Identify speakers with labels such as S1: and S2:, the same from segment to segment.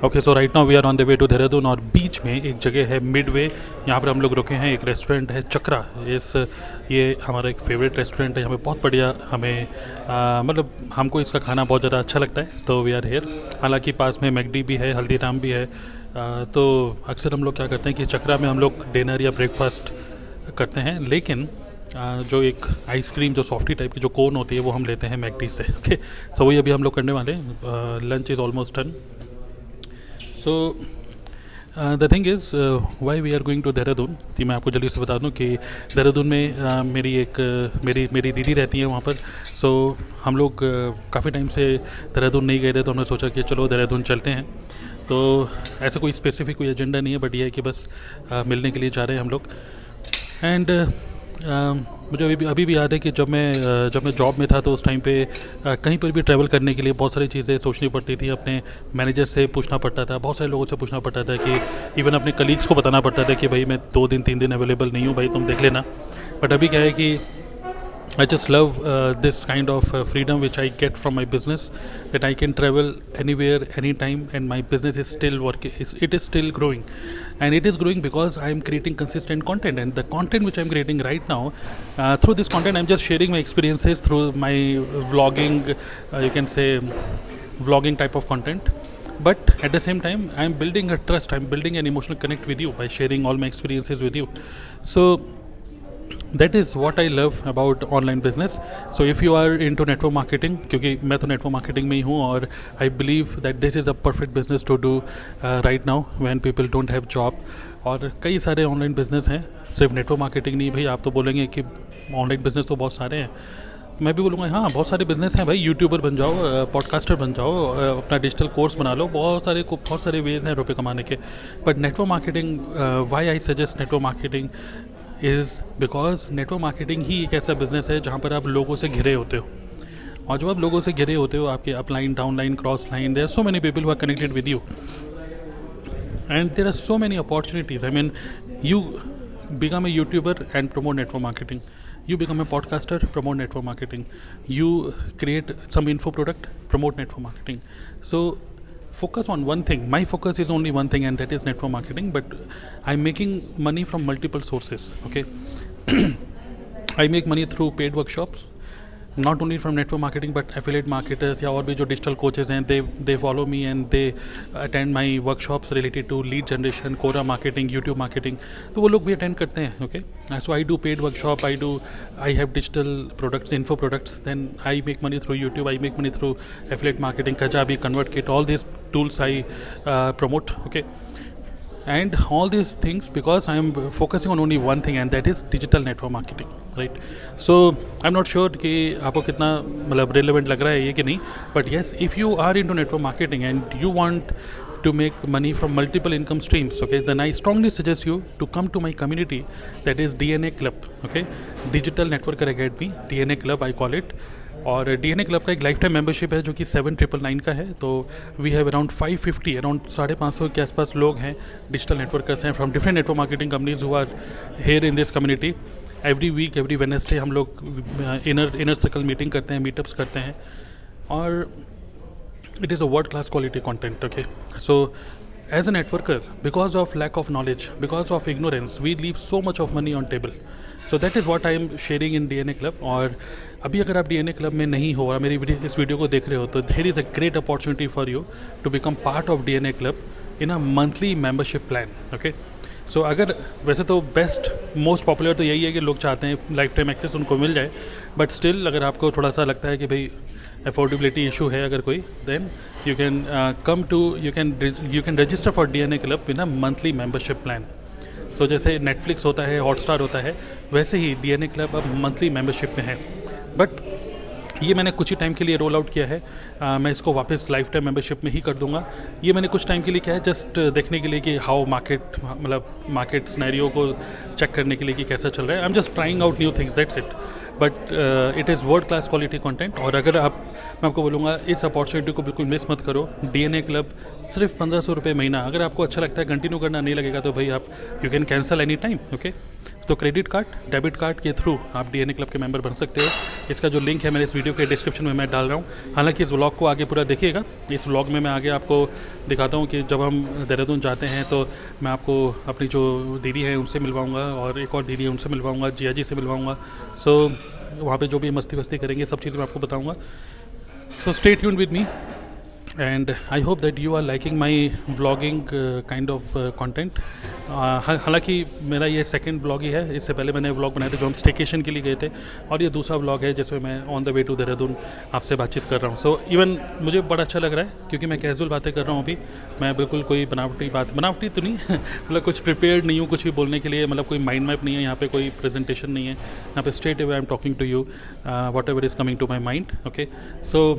S1: Okay, so right now we are on the way to Dehradun और बीच में एक जगह है मिडवे, यहाँ पर हम लोग रुके हैं। एक रेस्टोरेंट है चक्रा। ये हमारा एक फेवरेट रेस्टोरेंट है। यहाँ पे बहुत बढ़िया हमें मतलब हमको इसका खाना बहुत ज़्यादा अच्छा लगता है, तो वी आर हेयर। हालांकि पास में मैकडी भी है, हल्दीराम भी है। तो अक्सर हम लोग क्या करते हैं कि चक्रा में हम लोग डिनर या ब्रेकफास्ट करते हैं, लेकिन जो एक आइसक्रीम जो सॉफ्टी टाइप की जो कोन होती है वो हम लेते हैं मैकडी से। ओके, सो वही अभी हम लोग करने वाले हैं। Lunch is almost done. So the thing is why we are going to Dehradun. कि मैं आपको जल्दी से बता दूं कि देहरादून में मेरी दीदी रहती है वहाँ पर। सो हम लोग काफ़ी टाइम से देहरादून नहीं गए थे, तो हमने सोचा कि चलो देहरादून चलते हैं। तो ऐसा कोई स्पेसिफिक कोई एजेंडा नहीं है, बट ये है कि बस मिलने के लिए जा रहे हैं हम लोग। एंड मुझे अभी भी याद है कि जब मैं जॉब में था तो उस टाइम पे कहीं पर भी ट्रैवल करने के लिए बहुत सारी चीज़ें सोचनी पड़ती थी। अपने मैनेजर से पूछना पड़ता था, बहुत सारे लोगों से पूछना पड़ता था, कि इवन अपने कलीग्स को बताना पड़ता था कि भाई मैं 2 दिन 3 दिन अवेलेबल नहीं हूँ, भाई तुम देख लेना। बट अभी क्या है कि I just love this kind of freedom which I get from my business, that I can travel anywhere, anytime, and my business is still working. It is still growing, and it is growing because I am creating consistent content. And the content which I am creating right now, through this content, I am just sharing my experiences through my vlogging. You can say vlogging type of content. But at the same time, I am building a trust. I am building an emotional connect with you by sharing all my experiences with you. So that is what I love about online business. So if you are into network marketing, क्योंकि मैं तो network marketing में ही हूँ, और I believe that this is a perfect business to do right now when people don't have job. और कई सारे ऑनलाइन बिजनेस हैं, सिर्फ नेटवर्क मार्केटिंग नहीं। भाई आप तो बोलेंगे कि ऑनलाइन बिजनेस तो बहुत सारे हैं, मैं भी बोलूँगा हाँ बहुत सारे बिजनेस हैं भाई। यूट्यूबर बन जाओ, पॉडकास्टर बन जाओ, अपना डिजिटल कोर्स बना लो, बहुत सारे वेज हैं रुपये कमाने के। But network marketing, why I suggest network marketing is because network marketing ही एक ऐसा बिजनेस है जहाँ पर आप लोगों से घिरे होते हो। और जब आप लोगों से घिरे होते हो, आपके upline, downline, cross line, there are so many people who are connected with you, and there are so many opportunities. I mean, you become a YouTuber and promote network marketing. You become a podcaster, promote network marketing. You create some info product, promote network marketing. So focus on one thing. My focus is only one thing, and that is network marketing. But I'm making money from multiple sources. Okay, I make money through paid workshops, not only from network marketing but affiliate marketers या और भी जो digital coaches हैं, they follow me and they attend my workshops related to lead generation, Quora marketing, YouTube marketing. तो वो लोग भी attend करते हैं. Okay, so I do paid workshop, I have digital products, info products, then I make money through YouTube, I make money through affiliate marketing, Kajabi, ConvertKit, all these tools I promote. Okay, and all these things because I am focusing on only one thing, and that is digital network marketing, right? So I'm not sure कि आपको कितना मतलब relevant लग रहा है ये कि नहीं, but yes, if you are into network marketing and you want to make money from multiple income streams, okay, then I strongly suggest you to come to my community, that is DNA Club. Okay, Digital Networker Academy, DNA Club I call it. और DNA club का एक life time membership है जो कि 7,999 का है। तो we have around 550, around 550 के आसपास लोग हैं, डिजिटल नेटवर्कर्स हैं from different network marketing companies who are here in this community. Every week, every Wednesday हम लोग इनर सर्कल मीटिंग करते हैं, मीटअप्स करते हैं, और it is a world class quality content. Okay, so as a networker, because of lack of knowledge, because of ignorance, we leave so much of money on table. So that is what I am sharing in DNA Club. और अभी अगर आप DNA Club में नहीं हो और मेरी इस वीडियो को देख रहे हो, तो there is a great opportunity for you to become part of DNA Club in a monthly membership plan. Okay, सो अगर वैसे तो बेस्ट मोस्ट पॉपुलर तो यही है कि लोग चाहते हैं लाइफ टाइम एक्सेस उनको मिल जाए, बट स्टिल अगर आपको थोड़ा सा लगता है कि भाई अफोर्डेबिलिटी इशू है अगर कोई, then you can come to you can register for DNA club in a monthly membership plan. So जैसे नेटफ्लिक्स होता है, हॉटस्टार होता है, वैसे ही DNA क्लब अब मंथली मेंबरशिप में है। बट ये मैंने कुछ ही टाइम के लिए रोल आउट किया है, मैं इसको वापस लाइफ टाइम मेंबरशिप में ही कर दूंगा। ये मैंने कुछ टाइम के लिए किया है जस्ट देखने के लिए कि हाउ मार्केट सिनेरियो को चेक करने के लिए कि कैसा चल रहा है। I am just trying out new things, that's it. But it is world class quality content. और अगर मैं आपको बोलूँगा इस अपॉर्चुनिटी को बिल्कुल मिस मत करो। DNA क्लब सिर्फ 1500 रुपये महीना। अगर आपको अच्छा लगता है कंटिन्यू करना, नहीं लगेगा तो भाई आप you can cancel any time. Okay, तो क्रेडिट कार्ड, डेबिट कार्ड के थ्रू आप डीएनए क्लब के मेंबर बन सकते हो। इसका जो लिंक है मेरे इस वीडियो के डिस्क्रिप्शन में मैं डाल रहा हूँ। हालांकि इस व्लॉग को आगे पूरा देखिएगा। इस व्लॉग में मैं आगे आपको दिखाता हूँ कि जब हम देहरादून जाते हैं तो मैं आपको अपनी जो दीदी है उनसे मिलवाऊँगा, और एक और दीदी है उनसे मिलवाऊँगा, जिया जी से मिलवाऊँगा। सो वहाँ पे जो भी मस्ती वस्ती करेंगे सब चीज़ मैं आपको बताऊँगा। So stay tuned with me and I hope that you are liking my vlogging kind of content. हालांकि मेरा ये सेकंड व्लॉग ही है। इससे पहले मैंने व्लॉग बनाए थे जो हम स्टेकेशन के लिए गए थे, और ये दूसरा व्लॉग है जिसमें मैं on the way to Dehradun आपसे बातचीत कर रहा हूँ। सो इवन मुझे बड़ा अच्छा लग रहा है क्योंकि मैं कैजुअल बातें कर रहा हूँ अभी। मैं बिल्कुल कोई बनावटी तो नहीं मतलब कुछ प्रिपेयर्ड नहीं हूँ कुछ भी बोलने के लिए। मतलब कोई माइंड मैप नहीं है यहाँ पे, कोई प्रेजेंटेशन नहीं है यहाँ पे। Straight away I am talking to you whatever is coming to my mind. Okay, so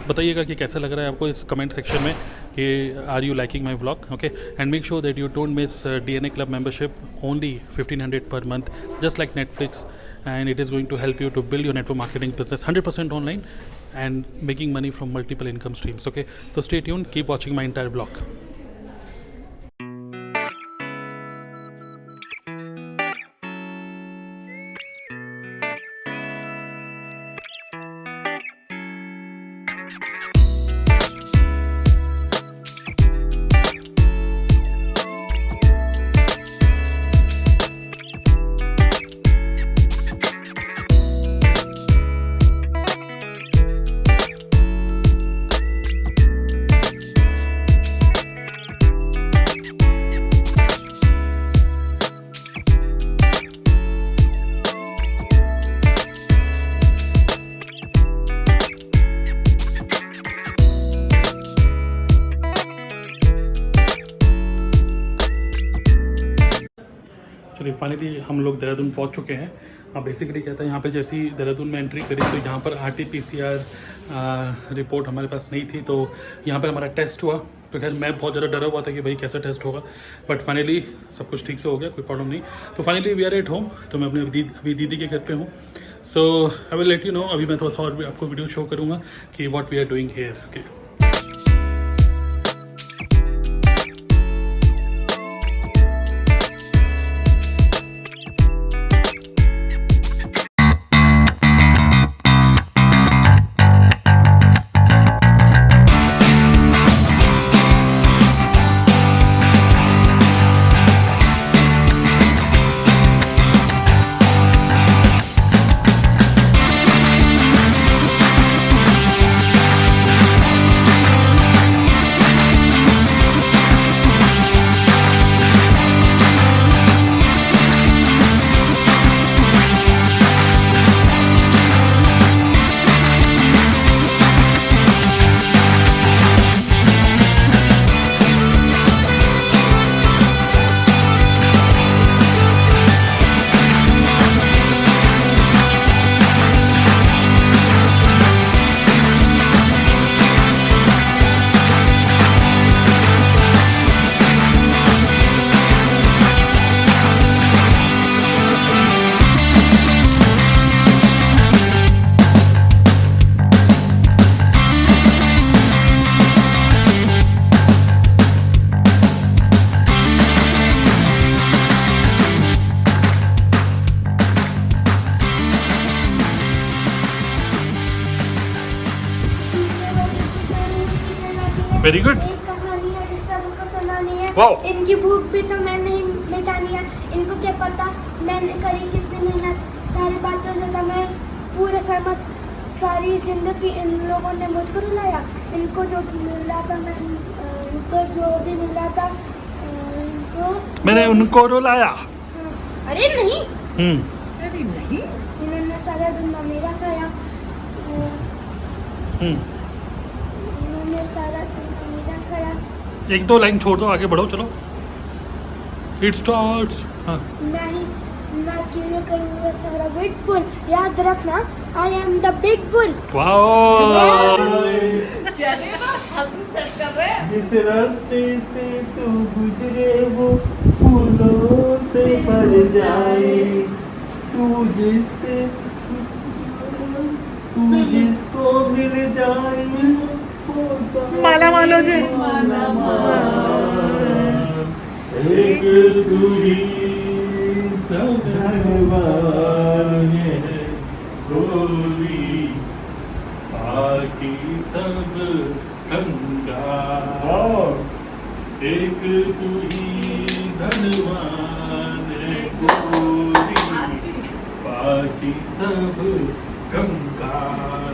S1: बताइएगा कि कैसा लग रहा है आपको इस कमेंट सेक्शन में कि are you liking my vlog. Okay, and make sure that you don't miss DNA club membership, only 1500 per month, just like Netflix, and it is going to help you to build your network marketing business 100% online and making money from multiple income streams. Okay, so stay tuned, keep watching my entire vlog. चलिए finally हम लोग देहरादून पहुंच चुके हैं। अब basically कहता है यहाँ पे जैसी देहरादून में एंट्री करी तो यहाँ पर RT-PCR रिपोर्ट हमारे पास नहीं थी, तो यहाँ पर हमारा टेस्ट हुआ। तो खैर मैं बहुत ज़्यादा डरा हुआ था कि भाई कैसा टेस्ट होगा, बट फाइनली सब कुछ ठीक से हो गया, कोई प्रॉब्लम नहीं। तो finally we are at home. तो मैं अपने अभी दीदी के घर पे हूँ। So I will let you know. अभी मैं थोड़ा सा और भी आपको वीडियो शो करूँगा कि what we are doing here. Okay, very good.
S2: एक कहानी है जिससे हमको सुनानी है।
S1: वाओ।
S2: इनकी भूख भी तो मैंने ही मिटानी है। इनको क्या पता मैंने करी कितनी मेहनत, सारी बातों से तो मैं पूरे सहमत। सारी जिंदगी इन लोगों ने मुझको रुलाया। इनको जो मिला था मैं इनको जो भी मिला था इनको
S1: मैंने उनको रुलाया।
S2: अरे नहीं,
S3: अरे नहीं,
S2: इन्होंने सारा दिन मेरा खाया। इन्होंने सारा दिन मेरा खाया।
S1: एक दो लाइन छोड़ दो, आगे बढ़ो, चलो। It starts. हाँ,
S2: मैं क्यों नहीं करूँगा सारा बिग बुल। याद रखना, I am the big bull.
S1: Wow.
S3: जिस रास्ते से तू गुजरे वो फूलों से भर जाए, तू जिसको मिल जाए माला मालो जी
S1: एक तू ही धनवान है गोरी बाकी सब कंगाल एक तू ही धनवान है गोरी बाकी सब कंगाल